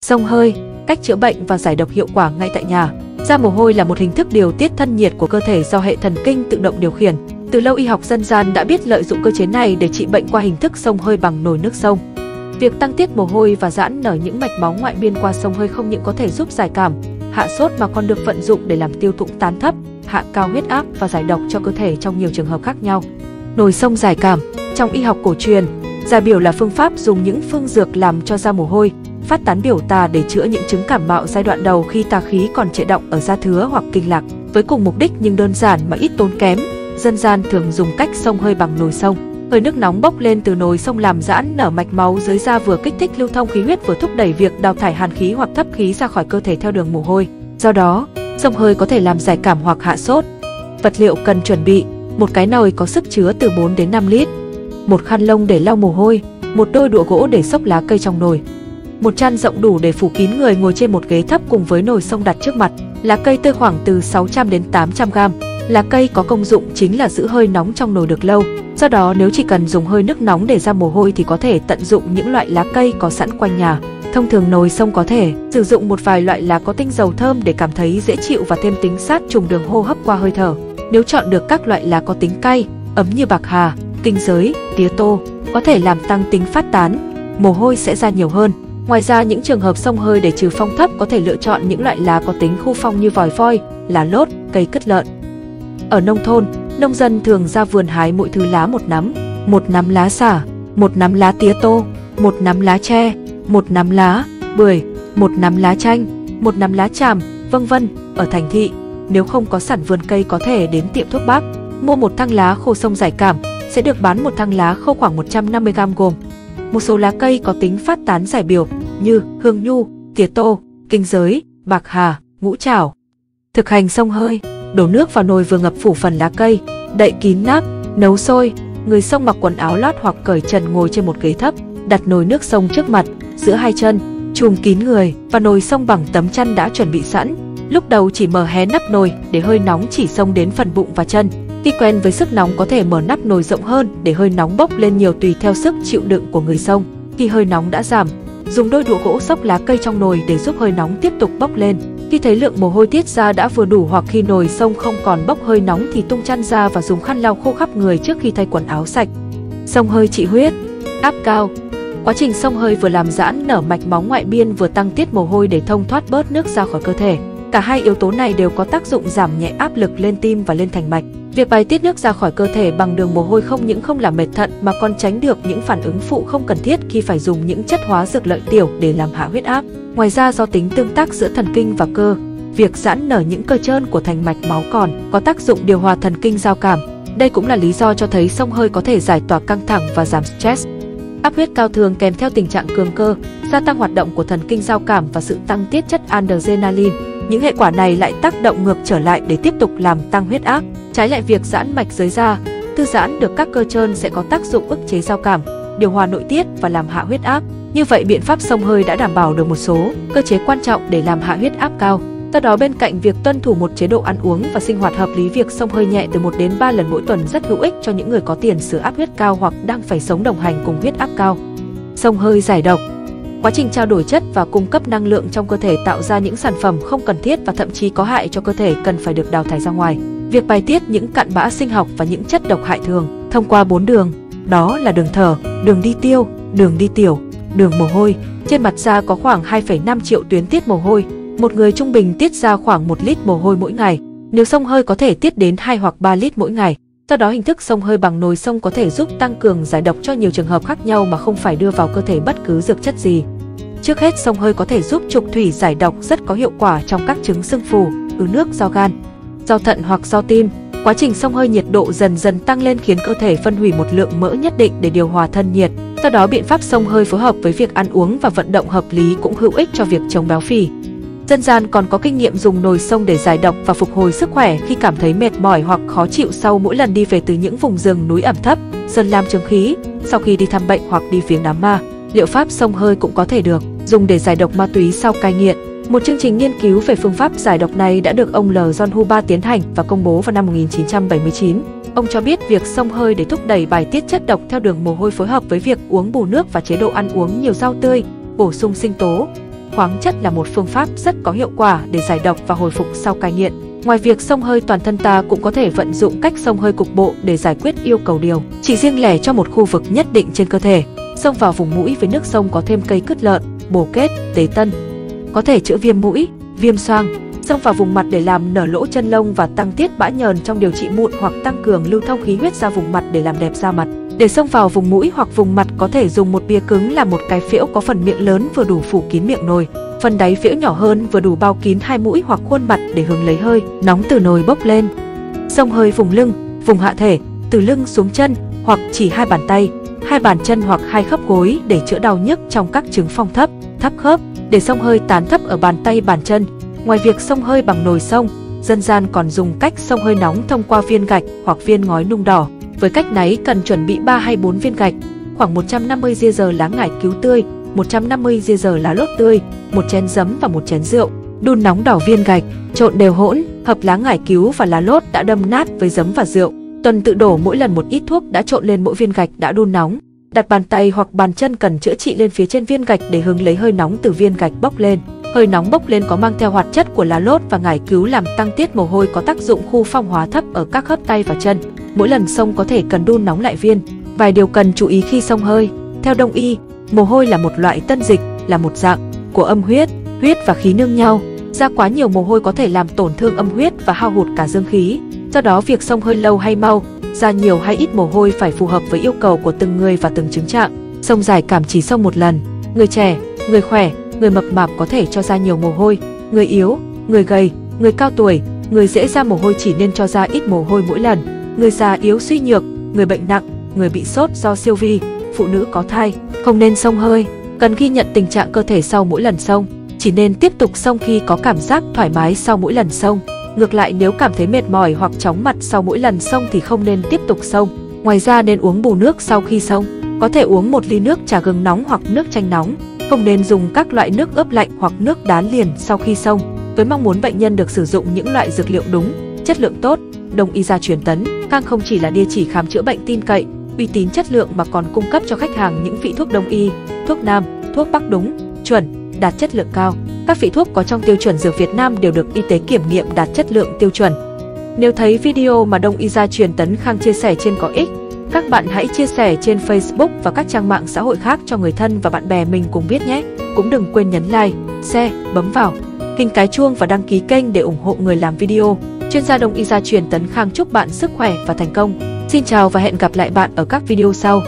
Xông hơi, cách chữa bệnh và giải độc hiệu quả ngay tại nhà. Ra mồ hôi là một hình thức điều tiết thân nhiệt của cơ thể do hệ thần kinh tự động điều khiển. Từ lâu y học dân gian đã biết lợi dụng cơ chế này để trị bệnh qua hình thức xông hơi bằng nồi nước xông. Việc tăng tiết mồ hôi và giãn nở những mạch máu ngoại biên qua xông hơi không những có thể giúp giải cảm, hạ sốt mà còn được vận dụng để làm tiêu thụ tán thấp, hạ cao huyết áp và giải độc cho cơ thể trong nhiều trường hợp khác nhau. Nồi xông giải cảm. Trong y học cổ truyền, giải biểu là phương pháp dùng những phương dược làm cho ra mồ hôi, phát tán biểu tà để chữa những chứng cảm mạo giai đoạn đầu khi tà khí còn trệ đọng ở da thứa hoặc kinh lạc. Với cùng mục đích nhưng đơn giản mà ít tốn kém, dân gian thường dùng cách xông hơi bằng nồi xông. Hơi nước nóng bốc lên từ nồi xông làm giãn nở mạch máu dưới da, vừa kích thích lưu thông khí huyết vừa thúc đẩy việc đào thải hàn khí hoặc thấp khí ra khỏi cơ thể theo đường mồ hôi. Do đó, xông hơi có thể làm giải cảm hoặc hạ sốt. Vật liệu cần chuẩn bị: một cái nồi có sức chứa từ 4 đến 5 lít, một khăn lông để lau mồ hôi, một đôi đũa gỗ để xốc lá cây trong nồi, một chăn rộng đủ để phủ kín người ngồi trên một ghế thấp cùng với nồi xông đặt trước mặt. Lá cây tươi khoảng từ 600 đến 800 g. Lá cây có công dụng chính là giữ hơi nóng trong nồi được lâu. Do đó nếu chỉ cần dùng hơi nước nóng để ra mồ hôi thì có thể tận dụng những loại lá cây có sẵn quanh nhà. Thông thường nồi xông có thể sử dụng một vài loại lá có tinh dầu thơm để cảm thấy dễ chịu và thêm tính sát trùng đường hô hấp qua hơi thở. Nếu chọn được các loại lá có tính cay, ấm như bạc hà, kinh giới, tía tô, có thể làm tăng tính phát tán, mồ hôi sẽ ra nhiều hơn. Ngoài ra, những trường hợp xông hơi để trừ phong thấp có thể lựa chọn những loại lá có tính khu phong như vòi voi, lá lốt, cây cứt lợn. Ở nông thôn, nông dân thường ra vườn hái mỗi thứ lá một nắm lá xả, một nắm lá tía tô, một nắm lá tre, một nắm lá bưởi, một nắm lá chanh, một nắm lá tràm, vân vân. Ở thành thị, nếu không có sẵn vườn cây có thể đến tiệm thuốc bắc, mua một thang lá khô xông giải cảm, sẽ được bán một thang lá khô khoảng 150 g gồm một số lá cây có tính phát tán giải biểu như hương nhu, tía tô, kinh giới, bạc hà, ngũ trảo. Thực hành xông hơi: đổ nước vào nồi vừa ngập phủ phần lá cây, đậy kín nắp, nấu sôi. Người xông mặc quần áo lót hoặc cởi trần ngồi trên một ghế thấp, đặt nồi nước xông trước mặt, giữa hai chân, trùm kín người và nồi xông bằng tấm chăn đã chuẩn bị sẵn. Lúc đầu chỉ mở hé nắp nồi để hơi nóng chỉ xông đến phần bụng và chân. Khi quen với sức nóng có thể mở nắp nồi rộng hơn để hơi nóng bốc lên nhiều tùy theo sức chịu đựng của người xông. Khi hơi nóng đã giảm, dùng đôi đũa gỗ xốc lá cây trong nồi để giúp hơi nóng tiếp tục bốc lên. Khi thấy lượng mồ hôi tiết ra đã vừa đủ hoặc khi nồi xông không còn bốc hơi nóng thì tung chăn ra và dùng khăn lau khô khắp người trước khi thay quần áo sạch. Xông hơi trị huyết áp cao. Quá trình xông hơi vừa làm giãn nở mạch máu ngoại biên vừa tăng tiết mồ hôi để thông thoát bớt nước ra khỏi cơ thể. Cả hai yếu tố này đều có tác dụng giảm nhẹ áp lực lên tim và lên thành mạch. Việc bài tiết nước ra khỏi cơ thể bằng đường mồ hôi không những không làm mệt thận mà còn tránh được những phản ứng phụ không cần thiết khi phải dùng những chất hóa dược lợi tiểu để làm hạ huyết áp. Ngoài ra, do tính tương tác giữa thần kinh và cơ, việc giãn nở những cơ trơn của thành mạch máu còn có tác dụng điều hòa thần kinh giao cảm. Đây cũng là lý do cho thấy xông hơi có thể giải tỏa căng thẳng và giảm stress. Áp huyết cao thường kèm theo tình trạng cường cơ, gia tăng hoạt động của thần kinh giao cảm và sự tăng tiết chất adrenaline. Những hệ quả này lại tác động ngược trở lại để tiếp tục làm tăng huyết áp. Trái lại, việc giãn mạch dưới da, thư giãn được các cơ trơn sẽ có tác dụng ức chế giao cảm, điều hòa nội tiết và làm hạ huyết áp. Như vậy, biện pháp xông hơi đã đảm bảo được một số cơ chế quan trọng để làm hạ huyết áp cao. Do đó, bên cạnh việc tuân thủ một chế độ ăn uống và sinh hoạt hợp lý, việc xông hơi nhẹ từ 1 đến 3 lần mỗi tuần rất hữu ích cho những người có tiền sử áp huyết cao hoặc đang phải sống đồng hành cùng huyết áp cao. Xông hơi giải độc. Quá trình trao đổi chất và cung cấp năng lượng trong cơ thể tạo ra những sản phẩm không cần thiết và thậm chí có hại cho cơ thể cần phải được đào thải ra ngoài. Việc bài tiết những cặn bã sinh học và những chất độc hại thường thông qua 4 đường, đó là đường thở, đường đi tiêu, đường đi tiểu, đường mồ hôi. Trên mặt da có khoảng 2,5 triệu tuyến tiết mồ hôi. Một người trung bình tiết ra khoảng 1 lít mồ hôi mỗi ngày. Nếu xông hơi có thể tiết đến 2 hoặc 3 lít mỗi ngày. Do đó, hình thức xông hơi bằng nồi xông có thể giúp tăng cường giải độc cho nhiều trường hợp khác nhau mà không phải đưa vào cơ thể bất cứ dược chất gì. Trước hết, xông hơi có thể giúp trục thủy giải độc rất có hiệu quả trong các chứng sưng phù, ứ nước do gan, do thận hoặc do tim. Quá trình xông hơi nhiệt độ dần dần tăng lên khiến cơ thể phân hủy một lượng mỡ nhất định để điều hòa thân nhiệt. Do đó, biện pháp xông hơi phối hợp với việc ăn uống và vận động hợp lý cũng hữu ích cho việc chống béo phì. Dân gian còn có kinh nghiệm dùng nồi xông để giải độc và phục hồi sức khỏe khi cảm thấy mệt mỏi hoặc khó chịu sau mỗi lần đi về từ những vùng rừng núi ẩm thấp, sơn lam chướng khí, sau khi đi thăm bệnh hoặc đi viếng đám ma. Liệu pháp xông hơi cũng có thể được dùng để giải độc ma túy sau cai nghiện. Một chương trình nghiên cứu về phương pháp giải độc này đã được ông L. John Huber tiến hành và công bố vào năm 1979. Ông cho biết việc xông hơi để thúc đẩy bài tiết chất độc theo đường mồ hôi phối hợp với việc uống bù nước và chế độ ăn uống nhiều rau tươi, bổ sung sinh tố, khoáng chất là một phương pháp rất có hiệu quả để giải độc và hồi phục sau cai nghiện. Ngoài việc xông hơi toàn thân, ta cũng có thể vận dụng cách xông hơi cục bộ để giải quyết yêu cầu điều trị riêng lẻ cho một khu vực nhất định trên cơ thể. Xông vào vùng mũi với nước xông có thêm cây cứt lợn, bồ kết, tế tân, có thể chữa viêm mũi, viêm xoang. Xông vào vùng mặt để làm nở lỗ chân lông và tăng tiết bã nhờn trong điều trị mụn hoặc tăng cường lưu thông khí huyết ra vùng mặt để làm đẹp da mặt. Để xông vào vùng mũi hoặc vùng mặt, có thể dùng một bìa cứng làm một cái phễu có phần miệng lớn vừa đủ phủ kín miệng nồi, phần đáy phễu nhỏ hơn vừa đủ bao kín hai mũi hoặc khuôn mặt để hứng lấy hơi nóng từ nồi bốc lên. Xông hơi vùng lưng, vùng hạ thể, từ lưng xuống chân hoặc chỉ hai bàn tay, hai bàn chân hoặc hai khớp gối để chữa đau nhức trong các chứng phong thấp, thấp khớp. Để xông hơi tán thấp ở bàn tay, bàn chân. Ngoài việc xông hơi bằng nồi xông, dân gian còn dùng cách xông hơi nóng thông qua viên gạch hoặc viên ngói nung đỏ. Với cách này cần chuẩn bị 3 hay 4 viên gạch, khoảng 150 ria giờ lá ngải cứu tươi, 150 ria giờ lá lốt tươi, một chén giấm và một chén rượu. Đun nóng đảo viên gạch, trộn đều hỗn hợp lá ngải cứu và lá lốt đã đâm nát với giấm và rượu. Tuần tự đổ mỗi lần một ít thuốc đã trộn lên mỗi viên gạch đã đun nóng. Đặt bàn tay hoặc bàn chân cần chữa trị lên phía trên viên gạch để hứng lấy hơi nóng từ viên gạch bốc lên. Hơi nóng bốc lên có mang theo hoạt chất của lá lốt và ngải cứu làm tăng tiết mồ hôi, có tác dụng khu phong hóa thấp ở các khớp tay và chân. Mỗi lần xông có thể cần đun nóng lại viên. Vài điều cần chú ý khi xông hơi. Theo Đông y, mồ hôi là một loại tân dịch, là một dạng của âm huyết, huyết và khí nương nhau. Ra quá nhiều mồ hôi có thể làm tổn thương âm huyết và hao hụt cả dương khí. Do đó việc xông hơi lâu hay mau, ra nhiều hay ít mồ hôi phải phù hợp với yêu cầu của từng người và từng chứng trạng. Xông dài cảm chỉ xông một lần. Người trẻ, người khỏe, người mập mạp có thể cho ra nhiều mồ hôi. Người yếu, người gầy, người cao tuổi, người dễ ra mồ hôi chỉ nên cho ra ít mồ hôi mỗi lần. Người già yếu suy nhược, người bệnh nặng, người bị sốt do siêu vi, phụ nữ có thai không nên xông hơi. Cần ghi nhận tình trạng cơ thể sau mỗi lần xông, chỉ nên tiếp tục xông khi có cảm giác thoải mái sau mỗi lần xông. Ngược lại, nếu cảm thấy mệt mỏi hoặc chóng mặt sau mỗi lần xông thì không nên tiếp tục xông. Ngoài ra nên uống bù nước sau khi xông. Có thể uống 1 ly nước trà gừng nóng hoặc nước chanh nóng. Không nên dùng các loại nước ướp lạnh hoặc nước đá liền sau khi xông. Với mong muốn bệnh nhân được sử dụng những loại dược liệu đúng, chất lượng tốt, Đông y gia truyền tấn Khang không chỉ là địa chỉ khám chữa bệnh tin cậy, uy tín, chất lượng mà còn cung cấp cho khách hàng những vị thuốc Đông y, thuốc Nam, thuốc Bắc đúng, chuẩn, đạt chất lượng cao. Các vị thuốc có trong tiêu chuẩn dược Việt Nam đều được y tế kiểm nghiệm đạt chất lượng tiêu chuẩn. Nếu thấy video mà Đông y gia truyền tấn Khang chia sẻ trên có ích, các bạn hãy chia sẻ trên Facebook và các trang mạng xã hội khác cho người thân và bạn bè mình cùng biết nhé. Cũng đừng quên nhấn like, share, bấm vào hình cái chuông và đăng ký kênh để ủng hộ người làm video. Chuyên gia Đông y gia truyền tấn Khang chúc bạn sức khỏe và thành công. Xin chào và hẹn gặp lại bạn ở các video sau.